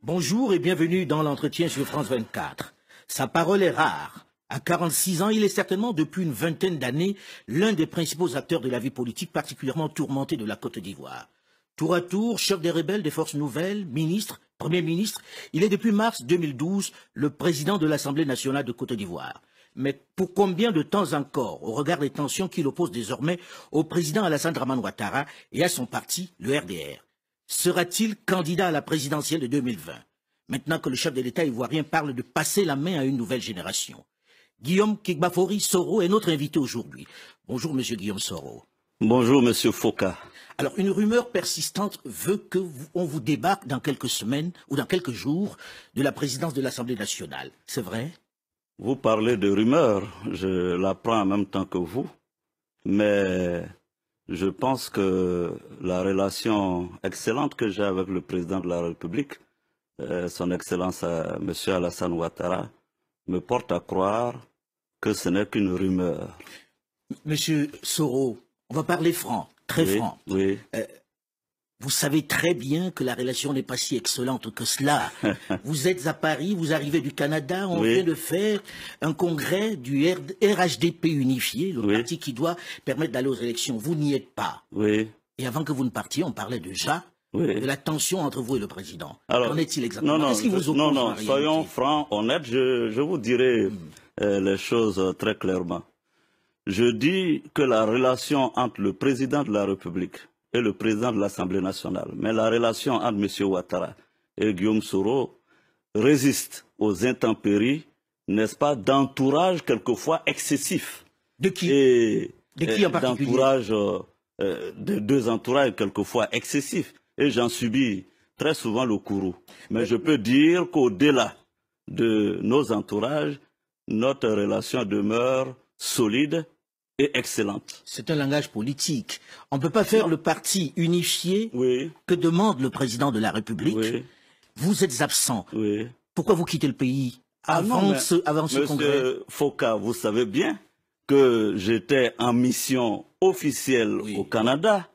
Bonjour et bienvenue dans l'entretien sur France 24. Sa parole est rare. À 46 ans, il est certainement depuis une vingtaine d'années l'un des principaux acteurs de la vie politique particulièrement tourmentée de la Côte d'Ivoire. Tour à tour, chef des rebelles des forces nouvelles, ministre, premier ministre, il est depuis mars 2012 le président de l'Assemblée nationale de Côte d'Ivoire. Mais pour combien de temps encore, au regard des tensions qu'il oppose désormais au président Alassane Dramane Ouattara et à son parti, le RDR? Sera-t-il candidat à la présidentielle de 2020? Maintenant que le chef de l'État ivoirien parle de passer la main à une nouvelle génération. Guillaume Kigbafori Soro est notre invité aujourd'hui. Bonjour, monsieur Guillaume Soro. Bonjour, monsieur Foka. Alors, une rumeur persistante veut qu'on vous débarque dans quelques semaines ou dans quelques jours de la présidence de l'Assemblée nationale. C'est vrai? Vous parlez de rumeurs, je l'apprends en même temps que vous, mais je pense que la relation excellente que j'ai avec le président de la République, son Excellence M. Alassane Ouattara, me porte à croire que ce n'est qu'une rumeur. Monsieur Soro, on va parler franc, très franc. Oui. Vous savez très bien que la relation n'est pas si excellente que cela. Vous êtes à Paris, vous arrivez du Canada, on vient de faire un congrès du RHDP unifié, le parti qui doit permettre d'aller aux élections. Vous n'y êtes pas. Oui. Et avant que vous ne partiez, on parlait déjà de la tension entre vous et le président. Alors, qu'en est-il exactement? Non, soyons francs, honnêtes, je vous dirai les choses très clairement. Je dis que la relation entre le président de la République et le président de l'Assemblée nationale, mais la relation entre M. Ouattara et Guillaume Soro résiste aux intempéries, n'est-ce pas, d'entourage quelquefois excessif. De qui? De qui en particulier? D'entourage, de deux entourages quelquefois excessifs. Et j'en subis très souvent le courroux. Mais je peux dire qu'au-delà de nos entourages, notre relation demeure solide et excellente. C'est un langage politique. On ne peut pas faire le parti unifié que demande le président de la République. Vous êtes absent. Pourquoi vous quittez le pays avant ce congrès? Monsieur Foka, vous savez bien que j'étais en mission officielle au Canada.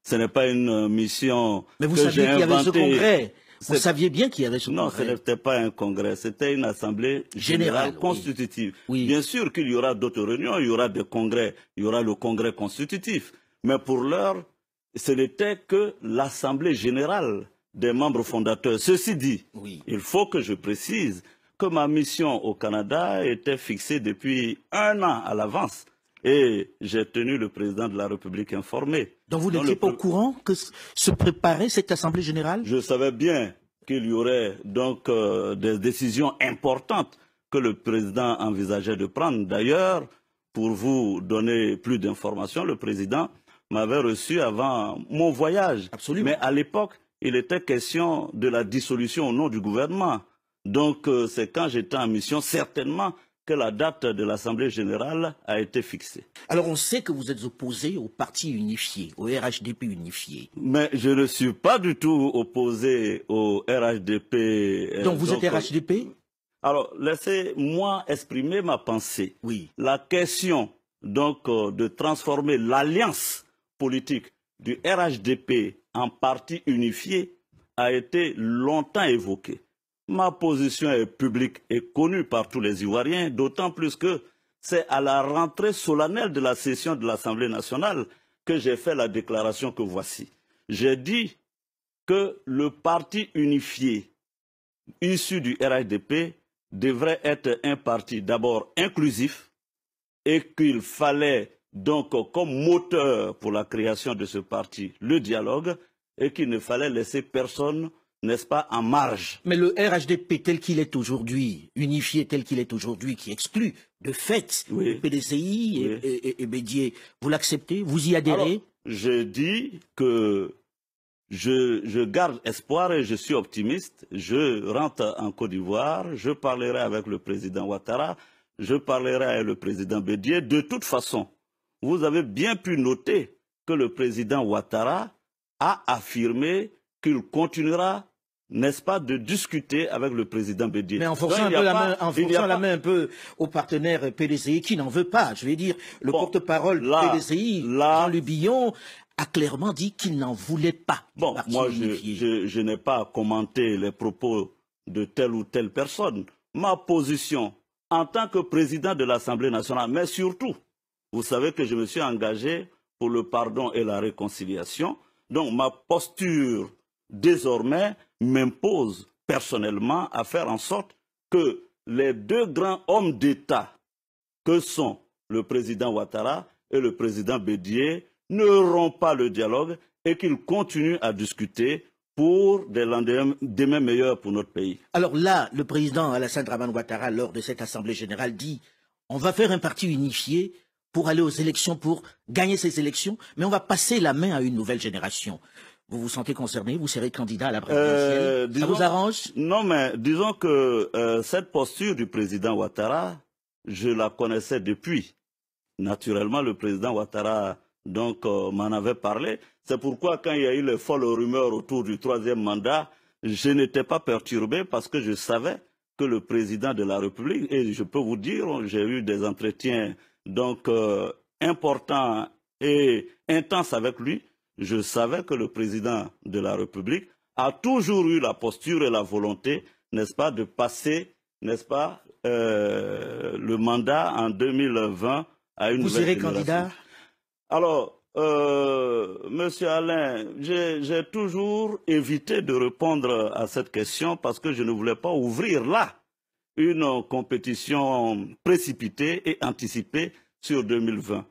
Ce n'est pas une mission mais vous que j'ai inventée. Mais vous saviez qu'il y avait ce congrès. Vous saviez bien qu'il y avait ce congrès. Non, ce n'était pas un congrès, c'était une assemblée générale constitutive. Bien sûr qu'il y aura d'autres réunions, il y aura des congrès, il y aura le congrès constitutif. Mais pour l'heure, ce n'était que l'assemblée générale des membres fondateurs. Ceci dit, il faut que je précise que ma mission au Canada était fixée depuis 1 an à l'avance. Et j'ai tenu le président de la République informé. Donc vous n'étiez pas au courant que se préparait cette Assemblée générale? Je savais bien qu'il y aurait donc des décisions importantes que le président envisageait de prendre. D'ailleurs, pour vous donner plus d'informations, le président m'avait reçu avant mon voyage. Absolument. Mais à l'époque, il était question de la dissolution au nom du gouvernement. Donc c'est quand j'étais en mission, certainement, que la date de l'Assemblée générale a été fixée. Alors on sait que vous êtes opposé au parti unifié, au RHDP unifié. Mais je ne suis pas du tout opposé au RHDP. Donc vous êtes RHDP? Alors laissez-moi exprimer ma pensée. La question donc de transformer l'alliance politique du RHDP en parti unifié a été longtemps évoquée. Ma position est publique et connue par tous les Ivoiriens, d'autant plus que c'est à la rentrée solennelle de la session de l'Assemblée nationale que j'ai fait la déclaration que voici. J'ai dit que le parti unifié issu du RHDP devrait être un parti d'abord inclusif et qu'il fallait donc comme moteur pour la création de ce parti le dialogue et qu'il ne fallait laisser personne, n'est-ce pas, en marge. Mais le RHDP tel qu'il est aujourd'hui, unifié tel qu'il est aujourd'hui, qui exclut de fait le PDCI et Bédié, vous l'acceptez? Vous y adhérez? Alors, je dis que je garde espoir et je suis optimiste. Je rentre en Côte d'Ivoire, je parlerai avec le président Ouattara, je parlerai avec le président Bédié. De toute façon, vous avez bien pu noter que le président Ouattara a affirmé qu'il continuera, n'est-ce pas, de discuter avec le président Bédié. Mais en forçant la main un peu au partenaire PDCI qui n'en veut pas. Je vais dire, le porte-parole PDCI, Jean-Luc Billon, a clairement dit qu'il n'en voulait pas. Bon, moi, je n'ai pas commenté les propos de telle ou telle personne. Ma position, en tant que président de l'Assemblée nationale, mais surtout, vous savez que je me suis engagé pour le pardon et la réconciliation. Donc, ma posture, désormais, m'impose personnellement à faire en sorte que les deux grands hommes d'État que sont le président Ouattara et le président Bédié ne rompent pas le dialogue et qu'ils continuent à discuter pour des lendemains meilleurs pour notre pays. Alors là, le président Alassane Dramane Ouattara, lors de cette Assemblée générale, dit « On va faire un parti unifié pour aller aux élections, pour gagner ces élections, mais on va passer la main à une nouvelle génération. » Vous vous sentez concerné? Vous serez candidat à la présidentielle? Ça vous arrange? Non, mais disons que cette posture du président Ouattara, je la connaissais depuis. Naturellement, le président Ouattara m'en avait parlé. C'est pourquoi, quand il y a eu les folles rumeurs autour du troisième mandat, je n'étais pas perturbé parce que je savais que le président de la République, et je peux vous dire, j'ai eu des entretiens importants et intenses avec lui, je savais que le président de la République a toujours eu la posture et la volonté, n'est-ce pas, de passer, n'est-ce pas, le mandat en 2020 à une nouvelle génération. Vous serez candidat? Alors, Monsieur Alain, j'ai toujours évité de répondre à cette question parce que je ne voulais pas ouvrir là une compétition précipitée et anticipée sur 2020.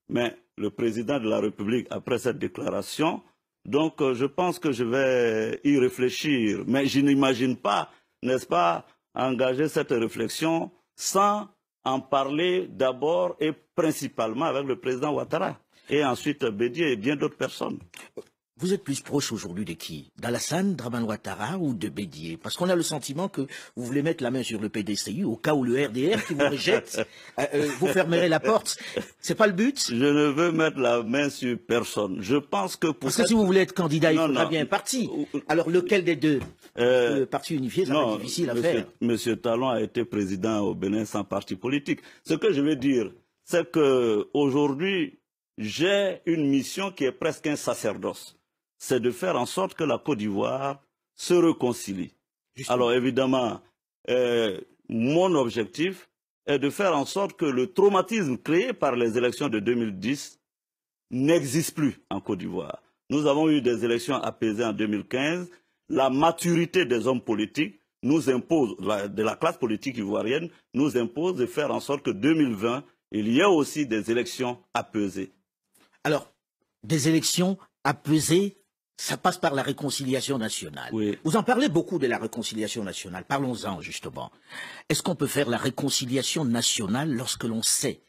Mais le président de la République, après cette déclaration, je pense que je vais y réfléchir. Mais je n'imagine pas, n'est-ce pas, engager cette réflexion sans en parler d'abord et principalement avec le président Ouattara. Et ensuite Bédié et bien d'autres personnes. Vous êtes plus proche aujourd'hui de qui? D'Alassane Dramane Ouattara ou de Bédié? Parce qu'on a le sentiment que vous voulez mettre la main sur le PDCU au cas où le RDR qui vous rejette, vous fermerez la porte. C'est pas le but? Je ne veux mettre la main sur personne. Je pense que pour Parce que si vous voulez être candidat, il faudra bien un parti. Alors lequel des deux? Le parti unifié, ça va être difficile à faire. Monsieur Talon a été président au Bénin sans parti politique. Ce que je veux dire, c'est qu'aujourd'hui, j'ai une mission qui est presque un sacerdoce. C'est de faire en sorte que la Côte d'Ivoire se réconcilie. Justement. Alors évidemment, mon objectif est de faire en sorte que le traumatisme créé par les élections de 2010 n'existe plus en Côte d'Ivoire. Nous avons eu des élections apaisées en 2015. La maturité des hommes politiques nous impose, de la classe politique ivoirienne, nous impose de faire en sorte que 2020, il y ait aussi des élections apaisées. Alors, des élections apaisées, ça passe par la réconciliation nationale. Oui. Vous en parlez beaucoup de la réconciliation nationale. Parlons-en, justement. Est-ce qu'on peut faire la réconciliation nationale lorsque l'on sait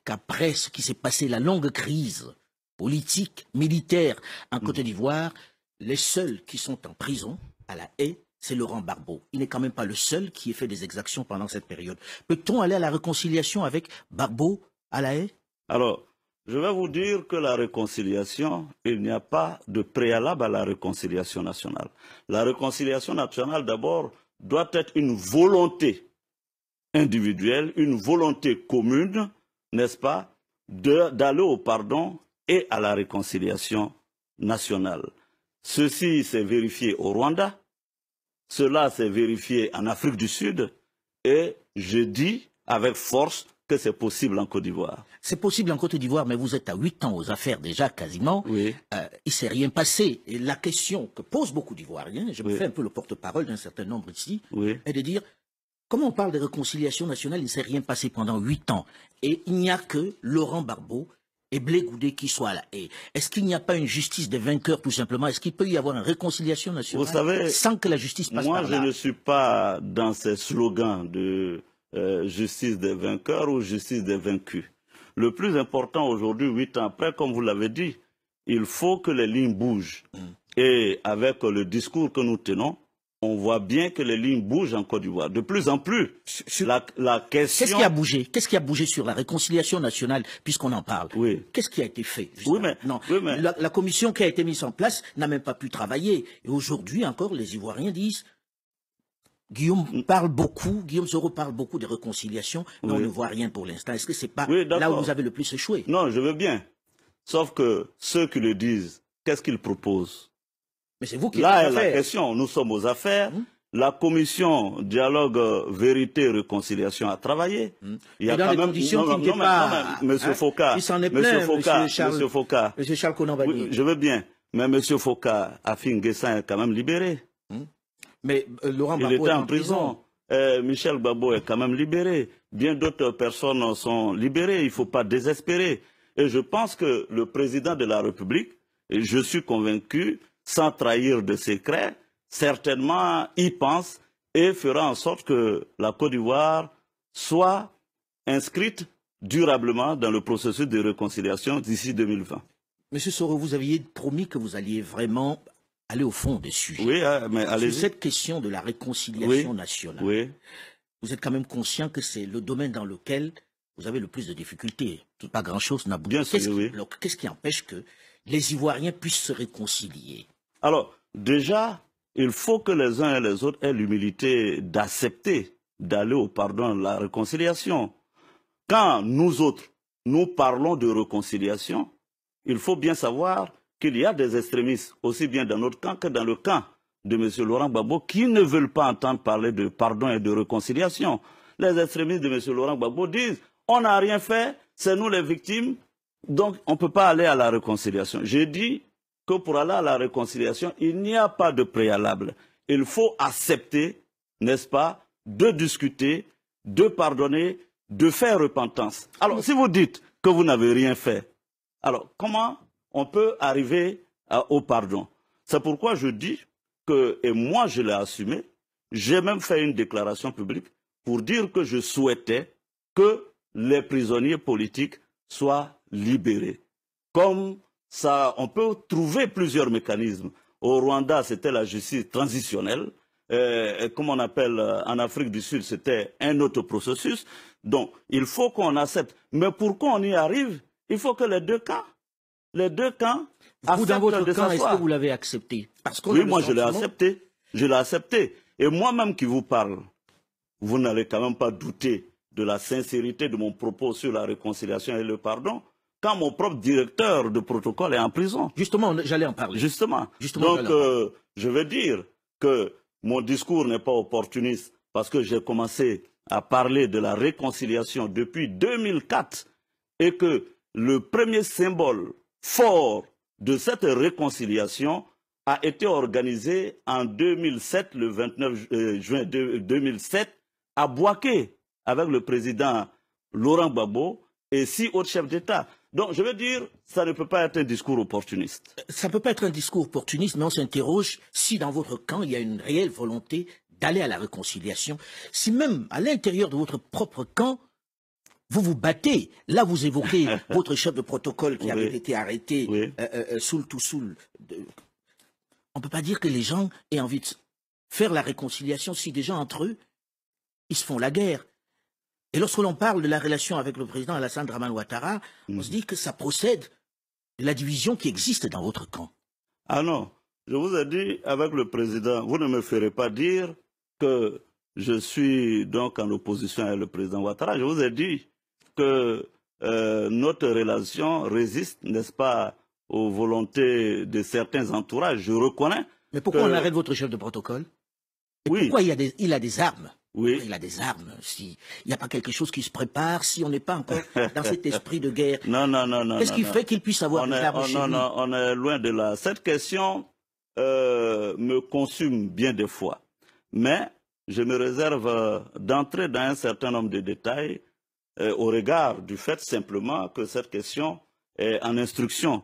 qu'après ce qui s'est passé, la longue crise politique, militaire en Côte d'Ivoire, les seuls qui sont en prison à La Haye, c'est Laurent Gbagbo. Il n'est quand même pas le seul qui ait fait des exactions pendant cette période. Peut-on aller à la réconciliation avec Gbagbo à La Haye? Alors, je vais vous dire que la réconciliation, il n'y a pas de préalable à la réconciliation nationale. La réconciliation nationale, d'abord, doit être une volonté individuelle, une volonté commune, n'est-ce pas, d'aller au pardon et à la réconciliation nationale. Ceci s'est vérifié au Rwanda, cela s'est vérifié en Afrique du Sud, et je dis avec force que c'est possible en Côte d'Ivoire. C'est possible en Côte d'Ivoire, mais vous êtes à 8 ans aux affaires déjà quasiment. Oui. Il ne s'est rien passé. Et la question que posent beaucoup d'Ivoiriens, je me fais un peu le porte-parole d'un certain nombre ici, est de dire, comment on parle de réconciliation nationale, il ne s'est rien passé pendant 8 ans. Et il n'y a que Laurent Gbagbo et Blé Goudé qui soient là. Et est-ce qu'il n'y a pas une justice des vainqueurs tout simplement? Est-ce qu'il peut y avoir une réconciliation nationale vous savez, sans que la justice passe par là? Moi, je ne suis pas dans ces slogans de justice des vainqueurs ou justice des vaincus. Le plus important aujourd'hui, 8 ans après, comme vous l'avez dit, il faut que les lignes bougent. Et avec le discours que nous tenons, on voit bien que les lignes bougent en Côte d'Ivoire. De plus en plus, la question... Qu'est-ce qui a bougé? Qu'est-ce qui a bougé sur la réconciliation nationale, puisqu'on en parle? Oui. Qu'est-ce qui a été fait? Oui, mais, non. Oui, mais... La commission qui a été mise en place n'a même pas pu travailler. Et aujourd'hui encore, les Ivoiriens disent... Guillaume parle beaucoup, Guillaume Soro parle beaucoup de réconciliation, mais on ne voit rien pour l'instant. Est-ce que c'est pas là où vous avez le plus échoué? Non, je veux bien. Sauf que ceux qui le disent, qu'est-ce qu'ils proposent? Mais c'est vous qui là est la question. Nous sommes aux affaires. La commission dialogue, vérité, réconciliation a travaillé. Il y a dans les conditions qui n'étaient pas... Monsieur Foucault, il s'en est plein, Monsieur Foucault. Monsieur Charles Konambani. Oui, je veux bien. Mais Monsieur Foucault, Afin Guessin est quand même libéré. Mais Laurent Gbagbo il était en prison. Michel Gbagbo est quand même libéré. Bien d'autres personnes sont libérées. Il ne faut pas désespérer. Et je pense que le président de la République, et je suis convaincu, sans trahir de secret, certainement y pense et fera en sorte que la Côte d'Ivoire soit inscrite durablement dans le processus de réconciliation d'ici 2020. Monsieur Soro, vous aviez promis que vous alliez vraiment aller au fond des sujets. Oui, mais allez-y. Sur cette question de la réconciliation nationale, oui. Vous êtes quand même conscient que c'est le domaine dans lequel vous avez le plus de difficultés. Pas grand-chose n'a bougé. Qu'est-ce qui empêche que les Ivoiriens puissent se réconcilier? Alors, déjà, il faut que les uns et les autres aient l'humilité d'accepter d'aller au pardon, la réconciliation. Quand nous autres, nous parlons de réconciliation, il faut bien savoir qu'il y a des extrémistes, aussi bien dans notre camp que dans le camp de M. Laurent Gbagbo, qui ne veulent pas entendre parler de pardon et de réconciliation. Les extrémistes de M. Laurent Gbagbo disent « on n'a rien fait, c'est nous les victimes, donc on ne peut pas aller à la réconciliation ». J'ai dit que pour aller à la réconciliation, il n'y a pas de préalable. Il faut accepter, n'est-ce pas, de discuter, de pardonner, de faire repentance. Alors, si vous dites que vous n'avez rien fait, alors comment on peut arriver au pardon? C'est pourquoi je dis que, et moi je l'ai assumé, j'ai même fait une déclaration publique pour dire que je souhaitais que les prisonniers politiques soient libérés. Comme ça, on peut trouver plusieurs mécanismes. Au Rwanda, c'était la justice transitionnelle. Comme on appelle en Afrique du Sud, c'était un autre processus. Donc, il faut qu'on accepte. Mais pour qu'on y arrive, il faut que les deux camps vous, dans votre camp, est-ce que vous l'avez accepté? Oui, moi je l'ai accepté. Je l'ai accepté. Et moi-même qui vous parle, vous n'allez quand même pas douter de la sincérité de mon propos sur la réconciliation et le pardon, quand mon propre directeur de protocole est en prison. Justement, j'allais en parler. Justement. Donc, je veux dire que mon discours n'est pas opportuniste parce que j'ai commencé à parler de la réconciliation depuis 2004 et que le premier symbole fort de cette réconciliation a été organisé en 2007, le 29 juin 2007, à Bouaké, avec le président Laurent Gbagbo et 6 autres chefs d'État. Donc, je veux dire, ça ne peut pas être un discours opportuniste. Ça ne peut pas être un discours opportuniste, mais on s'interroge si dans votre camp, il y a une réelle volonté d'aller à la réconciliation. Si même à l'intérieur de votre propre camp, vous vous battez. Là, vous évoquez votre chef de protocole qui avait été arrêté, Soul to Soul. On ne peut pas dire que les gens aient envie de faire la réconciliation si des gens entre eux, ils se font la guerre. Et lorsque l'on parle de la relation avec le président Alassane Dramane Ouattara, on se dit que ça procède de la division qui existe dans votre camp. Ah non, je vous ai dit, avec le président, vous ne me ferez pas dire que je suis donc en opposition avec le président Ouattara. Je vous ai dit que notre relation résiste, n'est-ce pas, aux volontés de certains entourages. Je reconnais. Mais pourquoi on arrête votre chef de protocole? Et pourquoi il a des armes? Oui. Il a des armes. Il n'y a pas quelque chose qui se prépare, si on n'est pas encore dans cet esprit de guerre. Non. Qu'est-ce qui fait qu'il puisse avoir des armes chez lui? Non, on est loin de là. Cette question me consume bien des fois. Mais je me réserve d'entrer dans un certain nombre de détails au regard du fait simplement que cette question est en instruction.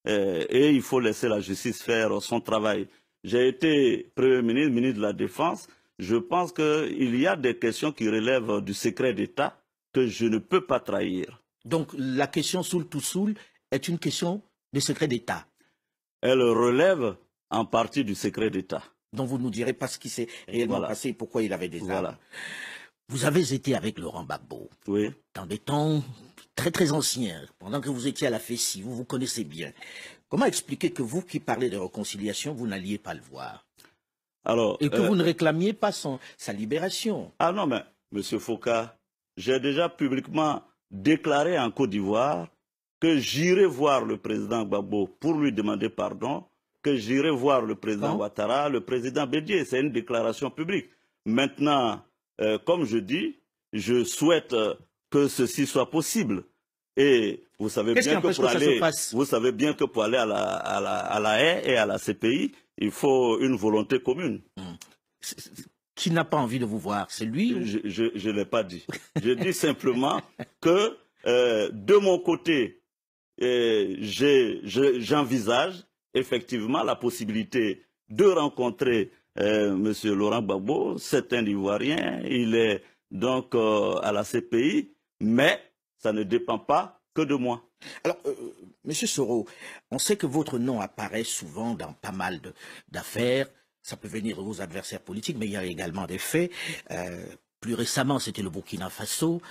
Et il faut laisser la justice faire son travail. J'ai été Premier ministre, ministre de la Défense. Je pense qu'il y a des questions qui relèvent du secret d'État que je ne peux pas trahir. Donc la question Soul to Soul est une question de secret d'État? Elle relève en partie du secret d'État. Donc vous ne nous direz pas ce qui s'est réellement passé et pourquoi il avait des armes. Vous avez été avec Laurent Gbagbo dans des temps très très anciens, pendant que vous étiez à la FECI, vous vous connaissez bien. Comment expliquer que vous qui parlez de réconciliation, vous n'alliez pas le voir? Alors, et que vous ne réclamiez pas sa libération? Ah non, mais M. Foucault, j'ai déjà publiquement déclaré en Côte d'Ivoire que j'irai voir le président Gbagbo pour lui demander pardon, que j'irai voir le président Ouattara, le président Bédié. C'est une déclaration publique. Maintenant, comme je dis, je souhaite que ceci soit possible. Et vous savez bien que pour aller à la haie et à la CPI, il faut une volonté commune. Qui n'a pas envie de vous voir, c'est lui? Je ne l'ai pas dit. Je dis simplement que de mon côté, j'envisage effectivement la possibilité de rencontrer M. Laurent Gbagbo. C'est un Ivoirien, il est donc à la CPI, mais ça ne dépend pas que de moi. Alors, M. Soro, on sait que votre nom apparaît souvent dans pas mal d'affaires. Ça peut venir de vos adversaires politiques, mais il y a également des faits. Plus récemment, c'était le Burkina Faso.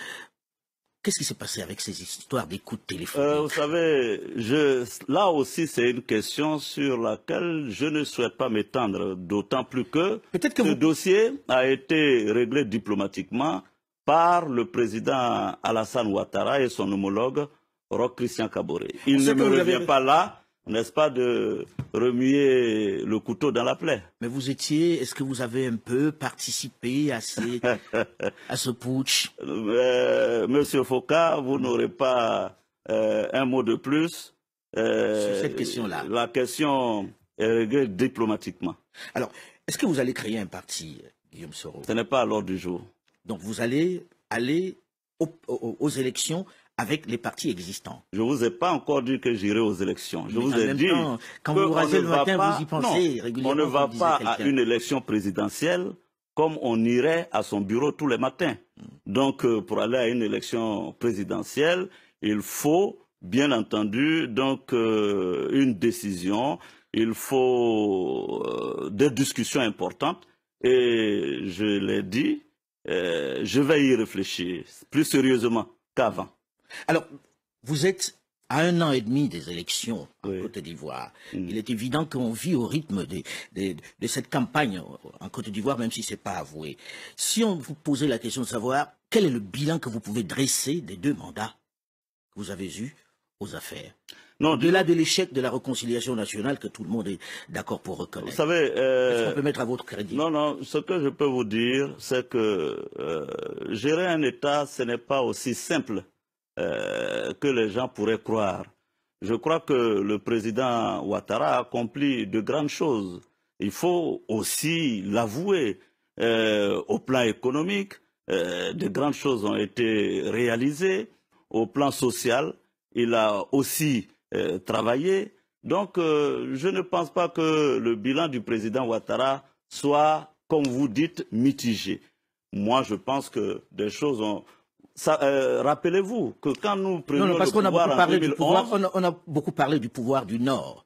Qu'est-ce qui s'est passé avec ces histoires d'écoute téléphonique? Vous savez, là aussi, c'est une question sur laquelle je ne souhaite pas m'étendre, d'autant plus que ce dossier a été réglé diplomatiquement par le président Alassane Ouattara et son homologue Roch Christian Kaboré. Il ne me revient pas là, n'est-ce pas, de remuer le couteau dans la plaie. Mais est-ce que vous avez un peu participé à ce putsch? Monsieur Foka, vous n'aurez pas un mot de plus sur cette question-là. La question est réglée diplomatiquement. Alors, est-ce que vous allez créer un parti, Guillaume Soro? Ce n'est pas à l'ordre du jour. Donc vous allez aller aux élections avec les partis existants. Je ne vous ai pas encore dit que j'irai aux élections. Je vous ai dit quand vous rasez le matin, vous y pensez régulièrement. On ne va pas à une élection présidentielle comme on irait à son bureau tous les matins. Donc pour aller à une élection présidentielle, il faut bien entendu donc une décision, il faut des discussions importantes et je l'ai dit, je vais y réfléchir plus sérieusement qu'avant. Alors, vous êtes à 1 an et demi des élections en Côte d'Ivoire. Il est évident qu'on vit au rythme de cette campagne en Côte d'Ivoire, même si ce n'est pas avoué. Si on vous posait la question de savoir quel est le bilan que vous pouvez dresser des 2 mandats que vous avez eus aux affaires, au-delà de l'échec de la réconciliation nationale que tout le monde est d'accord pour reconnaître. Vous savez, est-ce qu'on peut mettre à votre crédit? Non, ce que je peux vous dire, c'est que gérer un État, ce n'est pas aussi simple que les gens pourraient croire. Je crois que le président Ouattara a accompli de grandes choses. Il faut aussi l'avouer. Au plan économique, de grandes choses ont été réalisées. Au plan social, il a aussi travaillé. Donc, je ne pense pas que le bilan du président Ouattara soit, comme vous dites, mitigé. Moi, je pense que des choses ont... Rappelez-vous que quand nous prenions le pouvoir en 2011... On a beaucoup parlé du pouvoir du Nord.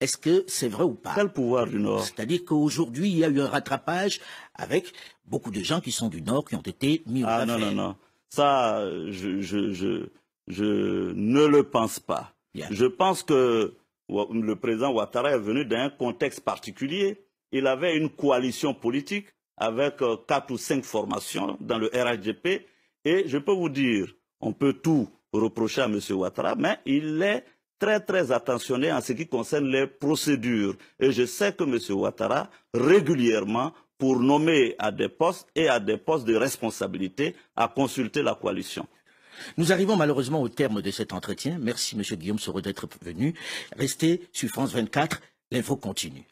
Est-ce que c'est vrai ou pas? Quel pouvoir du Nord? C'est-à-dire qu'aujourd'hui, il y a eu un rattrapage avec beaucoup de gens qui sont du Nord qui ont été mis au affaire. Non. Ça, je ne le pense pas. Bien. Je pense que le président Ouattara est venu d'un contexte particulier. Il avait une coalition politique avec 4 ou 5 formations dans le RHDP. Et je peux vous dire, on peut tout reprocher à M. Ouattara, mais il est très attentionné en ce qui concerne les procédures. Et je sais que M. Ouattara, régulièrement, pour nommer à des postes et à des postes de responsabilité, a consulté la coalition. Nous arrivons malheureusement au terme de cet entretien. Merci M. Guillaume Soro d'être venu. Restez sur France 24, l'info continue.